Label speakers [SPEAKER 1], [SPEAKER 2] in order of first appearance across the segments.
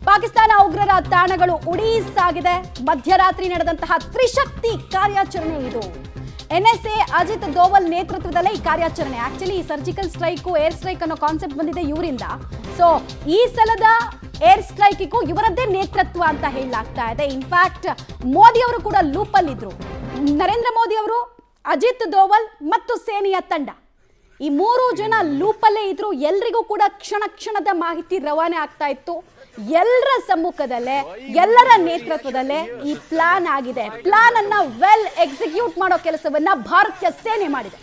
[SPEAKER 1] ಪಾಕಿಸ್ತಾನ ಉಗ್ರರ ತಾಣಗಳು ಉಡೀಸಾಗಿದೆ. ಮಧ್ಯರಾತ್ರಿ ನಡೆದಂತಹ ತ್ರಿಶಕ್ತಿ ಕಾರ್ಯಾಚರಣೆ ಇದು. ಎನ್ಎಸ್ಎ ಅಜಿತ್ ದೋವಲ್ ನೇತೃತ್ವದಲ್ಲೇ ಈ ಕಾರ್ಯಾಚರಣೆ. ಆಕ್ಚುಲಿ ಈ ಸರ್ಜಿಕಲ್ ಸ್ಟ್ರೈಕ್ ಏರ್ ಸ್ಟ್ರೈಕ್ ಅನ್ನೋ ಕಾನ್ಸೆಪ್ಟ್ ಬಂದಿದೆ ಇವರಿಂದ. ಸೊ ಈ ಸಲದ ಏರ್ ಸ್ಟ್ರೈಕಿಗೂ ಇವರದ್ದೇ ನೇತೃತ್ವ ಅಂತ ಹೇಳಲಾಗ್ತಾ ಇದೆ. ಇನ್ಫ್ಯಾಕ್ಟ್ ಮೋದಿ ಅವರು ಕೂಡ ಲೂಪ್ ಅಲ್ಲಿ ಇದ್ರು. ನರೇಂದ್ರ ಮೋದಿ ಅವರು, ಅಜಿತ್ ದೋವಲ್ ಮತ್ತು ಸೇನೆಯ ತಂಡ ಈ ಮೂರು ಜನ ಲೂಪಲ್ಲೇ ಇದ್ರು. ಎಲ್ರಿಗೂ ಕೂಡ ಕ್ಷಣ ಕ್ಷಣದ ಮಾಹಿತಿ ರವಾನೆ ಆಗ್ತಾ ಇತ್ತು. ಎಲ್ಲರ ಸಮ್ಮುಖದಲ್ಲೇ, ಎಲ್ಲರ ನೇತೃತ್ವದಲ್ಲೇ ಈ ಪ್ಲಾನ್ ಆಗಿದೆ. ಪ್ಲಾನ್ ಅನ್ನ ವೆಲ್ ಎಕ್ಸಿಕ್ಯೂಟ್ ಮಾಡೋ ಕೆಲಸವನ್ನ ಭಾರತೀಯ ಸೇನೆ ಮಾಡಿದೆ.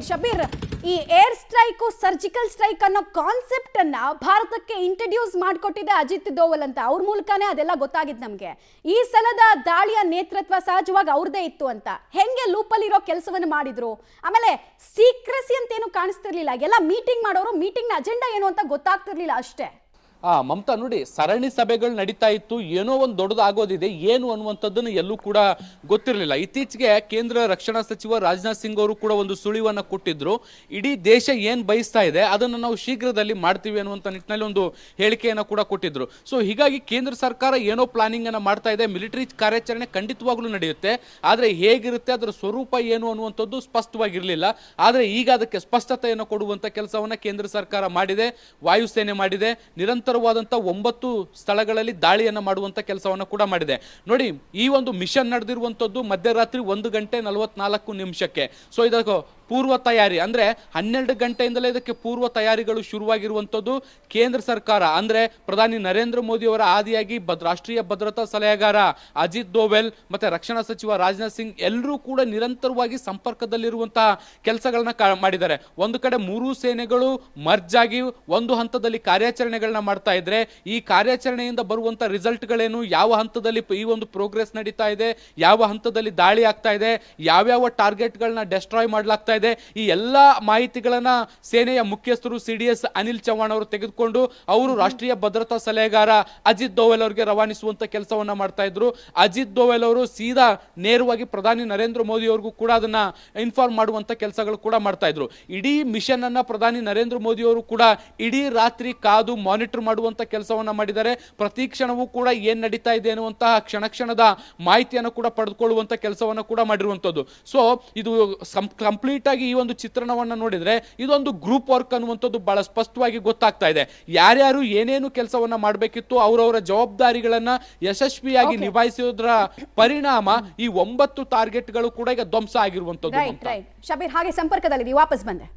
[SPEAKER 1] ಶಬೀರ್, ಈ ಏರ್ ಸ್ಟ್ರೈಕ್ ಸರ್ಜಿಕಲ್ ಸ್ಟ್ರೈಕ್ ಅನ್ನೋ ಕಾನ್ಸೆಪ್ಟ್ ಅನ್ನ ಭಾರತಕ್ಕೆ ಇಂಟ್ರಡ್ಯೂಸ್ ಮಾಡಿಕೊಟ್ಟಿದೆ ಅಜಿತ್ ದೋವಲ್ ಅಂತ. ಅವ್ರ ಮೂಲಕನೇ ಅದೆಲ್ಲ ಗೊತ್ತಾಗಿದ್ದು ನಮ್ಗೆ. ಈ ಸಲದ ದಾಳಿಯ ನೇತೃತ್ವ ಸಹಜವಾಗಿ ಅವ್ರದೇ ಇತ್ತು ಅಂತ. ಹೆಂಗೆ ಲೂಪಲ್ಲಿ ಇರೋ ಕೆಲಸವನ್ನು ಮಾಡಿದ್ರು. ಆಮೇಲೆ ಸೀಕ್ರೆಸಿ ಅಂತ ಏನು ಕಾಣಿಸ್ತಿರ್ಲಿಲ್ಲ. ಎಲ್ಲ ಮೀಟಿಂಗ್ ಮಾಡೋರು, ಮೀಟಿಂಗ್ ನ ಅಜೆಂಡಾ ಏನು ಅಂತ ಗೊತ್ತಾಗ್ತಿರ್ಲಿಲ್ಲ ಅಷ್ಟೇ.
[SPEAKER 2] ಮಮತಾ ನೋಡಿ, ಸರಣಿ ಸಭೆಗಳು ನಡೀತಾ ಇತ್ತು. ಏನೋ ಒಂದು ದೊಡ್ಡದಾಗೋದಿದೆ, ಏನು ಅನ್ನುವಂಥದ್ದನ್ನು ಎಲ್ಲೂ ಕೂಡ ಗೊತ್ತಿರಲಿಲ್ಲ. ಇತ್ತೀಚೆಗೆ ಕೇಂದ್ರ ರಕ್ಷಣಾ ಸಚಿವ ರಾಜನಾಥ್ ಸಿಂಗ್ ಅವರು ಕೂಡ ಒಂದು ಸುಳಿವನ್ನ ಕೊಟ್ಟಿದ್ರು. ಇಡೀ ದೇಶ ಏನ್ ಬಯಸ್ತಾ ಇದೆ ಅದನ್ನು ನಾವು ಶೀಘ್ರದಲ್ಲಿ ಮಾಡ್ತೀವಿ ಅನ್ನುವಂಥ ನಿಟ್ಟಿನಲ್ಲಿ ಒಂದು ಹೇಳಿಕೆಯನ್ನು ಕೂಡ ಕೊಟ್ಟಿದ್ರು. ಸೊ ಹೀಗಾಗಿ ಕೇಂದ್ರ ಸರ್ಕಾರ ಏನೋ ಪ್ಲಾನಿಂಗ್ ಅನ್ನ ಮಾಡ್ತಾ ಇದೆ. ಮಿಲಿಟರಿ ಕಾರ್ಯಾಚರಣೆ ಖಂಡಿತವಾಗ್ಲೂ ನಡೆಯುತ್ತೆ, ಆದ್ರೆ ಹೇಗಿರುತ್ತೆ, ಅದರ ಸ್ವರೂಪ ಏನು ಅನ್ನುವಂಥದ್ದು ಸ್ಪಷ್ಟವಾಗಿರಲಿಲ್ಲ. ಆದ್ರೆ ಈಗ ಅದಕ್ಕೆ ಸ್ಪಷ್ಟತೆಯನ್ನು ಕೊಡುವಂತ ಕೆಲಸವನ್ನ ಕೇಂದ್ರ ಸರ್ಕಾರ ಮಾಡಿದೆ, ವಾಯುಸೇನೆ ಮಾಡಿದೆ. ನಿರಂತರವಾದಂತಹ 9 ಸ್ಥಳಗಳಲ್ಲಿ ದಾಳಿಯನ್ನ ಮಾಡುವಂತ ಕೆಲಸವನ್ನ ಕೂಡ ಮಾಡಿದೆ. ನೋಡಿ, ಈ ಒಂದು ಮಿಷನ್ ನಡೆದಿರುವಂತದ್ದು ಮಧ್ಯರಾತ್ರಿ 1:44 ಸೊ ಇದಕ್ಕೆ ಪೂರ್ವ ತಯಾರಿ ಅಂದ್ರೆ 12 ಗಂಟೆಯಿಂದಲೇ ಇದಕ್ಕೆ ಪೂರ್ವ ತಯಾರಿಗಳು ಶುರುವಾಗಿರುವಂತದ್ದು. ಕೇಂದ್ರ ಸರ್ಕಾರ ಅಂದ್ರೆ ಪ್ರಧಾನಿ ನರೇಂದ್ರ ಮೋದಿ ಅವರ ಆದಿಯಾಗಿ ರಾಷ್ಟ್ರೀಯ ಭದ್ರತಾ ಸಲಹೆಗಾರ ಅಜಿತ್ ದೋವೆಲ್ ಮತ್ತೆ ರಕ್ಷಣಾ ಸಚಿವ ರಾಜನಾಥ್ ಸಿಂಗ್ ಎಲ್ಲರೂ ಕೂಡ ನಿರಂತರವಾಗಿ ಸಂಪರ್ಕದಲ್ಲಿರುವಂತಹ ಕೆಲಸಗಳನ್ನ ಮಾಡಿದ್ದಾರೆ. ಒಂದು ಕಡೆ ಮೂರೂ ಸೇನೆಗಳು ಮರ್ಜ್ ಆಗಿ ಒಂದು ಹಂತದಲ್ಲಿ ಕಾರ್ಯಾಚರಣೆಗಳನ್ನ ಮಾಡ್ತಾ ಇದ್ರೆ, ಈ ಕಾರ್ಯಾಚರಣೆಯಿಂದ ಬರುವಂತ ರಿಸಲ್ಟ್ಗಳೇನು, ಯಾವ ಹಂತದಲ್ಲಿ ಈ ಒಂದು ಪ್ರೋಗ್ರೆಸ್ ನಡೀತಾ ಇದೆ, ಯಾವ ಹಂತದಲ್ಲಿ ದಾಳಿ ಆಗ್ತಾ ಇದೆ, ಯಾವ್ಯಾವ ಟಾರ್ಗೆಟ್ಗಳನ್ನ ಡೆಸ್ಟ್ರಾಯ್ ಮಾಡ್ಲಾಗ್ತಾ ಇದೆ, ಈ ಎಲ್ಲಾ ಮಾಹಿತಿಗಳನ್ನ ಸೇನೆಯ ಮುಖ್ಯಸ್ಥರು CDS ಅನಿಲ್ ಚೌಹಾಣ್ ಅವರು ತೆಗೆದುಕೊಂಡು ಅವರು ರಾಷ್ಟ್ರೀಯ ಭದ್ರತಾ ಸಲಹೆಗಾರ ಅಜಿತ್ ದೋವಲ್ ಅವರಿಗೆ ರವಾನಿಸುವಂತ ಕೆಲಸವನ್ನ ಮಾಡ್ತಾ ಇದ್ರು. ಅಜಿತ್ ದೋವಲ್ ಅವರು ಸೀದಾ ನೇರವಾಗಿ ಪ್ರಧಾನಿ ನರೇಂದ್ರ ಮೋದಿ ಅವರಿಗೂ ಕೂಡ ಅದನ್ನ ಇನ್ಫಾರ್ಮ್ ಮಾಡುವಂತ ಕೆಲಸಗಳು ಕೂಡ ಮಾಡ್ತಾ ಇದ್ರು. ಇಡೀ ಮಿಷನ್ ಅನ್ನ ಪ್ರಧಾನಿ ನರೇಂದ್ರ ಮೋದಿ ಅವರು ಕೂಡ ಇಡೀ ರಾತ್ರಿ ಕಾದು ಮಾನಿಟರ್ ಮಾಡುವಂತ ಕೆಲಸವನ್ನ ಮಾಡಿದ್ದಾರೆ. ಪ್ರತಿ ಕ್ಷಣವೂ ಕೂಡ ಏನ್ ನಡೀತಾ ಇದೆ ಅನ್ನುವಂತಹ ಕ್ಷಣದ ಮಾಹಿತಿಯನ್ನು ಕೂಡ ಪಡೆದುಕೊಳ್ಳುವಂತ ಕೆಲಸವನ್ನ ಕೂಡ ಮಾಡಿರುವಂತದ್ದು. ಸೊ ಇದು ಕಂಪ್ಲೀಟ್ ಆಗಿ ಈ ಒಂದು ಚಿತ್ರಣವನ್ನ ನೋಡಿದ್ರೆ ಇದೊಂದು ಗ್ರೂಪ್ ವರ್ಕ್ ಅನ್ನುವಂಥದ್ದು ಬಹಳ ಸ್ಪಷ್ಟವಾಗಿ ಗೊತ್ತಾಗ್ತಾ ಇದೆ. ಯಾರ್ಯಾರು ಏನೇನು ಕೆಲಸವನ್ನ ಮಾಡಬೇಕಿತ್ತು ಅವರವರ ಜವಾಬ್ದಾರಿಗಳನ್ನ ಯಶಸ್ವಿಯಾಗಿ ನಿಭಾಯಿಸೋದ್ರ ಪರಿಣಾಮ ಈ 9 ಟಾರ್ಗೆಟ್ಗಳು ಕೂಡ ಈಗ ಧ್ವಂಸ ಆಗಿರುವಂತದ್ದು.
[SPEAKER 1] ಶಬೀರ್, ಹಾಗೆ ಸಂಪರ್ಕದಲ್ಲಿ ವಾಪಸ್ ಬಂದೆ.